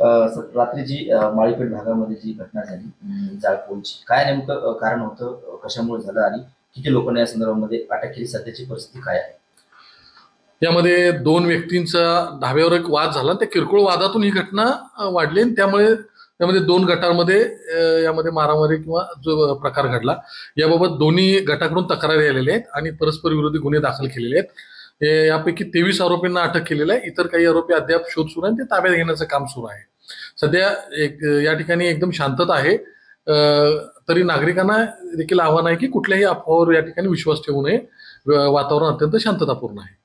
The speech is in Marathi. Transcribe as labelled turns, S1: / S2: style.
S1: रात्री जी माळीपेठ भागामध्ये जी घटना झाली जाळपोळची, काय नेमकं कारण होतं, कशामुळे झालं आणि किती लोकांनी या संदर्भामध्ये अटक केली, सध्याची परिस्थिती काय आहे?
S2: यामध्ये दोन व्यक्तींचा धाब्यावर एक वाद झाला. त्या किरकोळ वादातून ही घटना वाढली आणि त्यामुळे त्यामध्ये दोन गटांमध्ये यामध्ये मारामारी किंवा जो प्रकार घडला. याबाबत दोन्ही गटाकडून तक्रारी आलेल्या आहेत आणि परस्पर विरोधी गुन्हे दाखल केलेले आहेत. यापैकी 23 आरोपींना अटक केलेलं आहे. इतर काही आरोपी अद्याप शोध सुरू आहे, ते ताब्यात घेण्याचं काम सुरू आहे. सध्या या ठिकाणी एकदम शांतता आहे. तरी नागरिकांना देखील आव्हान आहे की कुठल्याही अफवावर या ठिकाणी विश्वास ठेवू नये. वातावरण अत्यंत शांततापूर्ण आहे.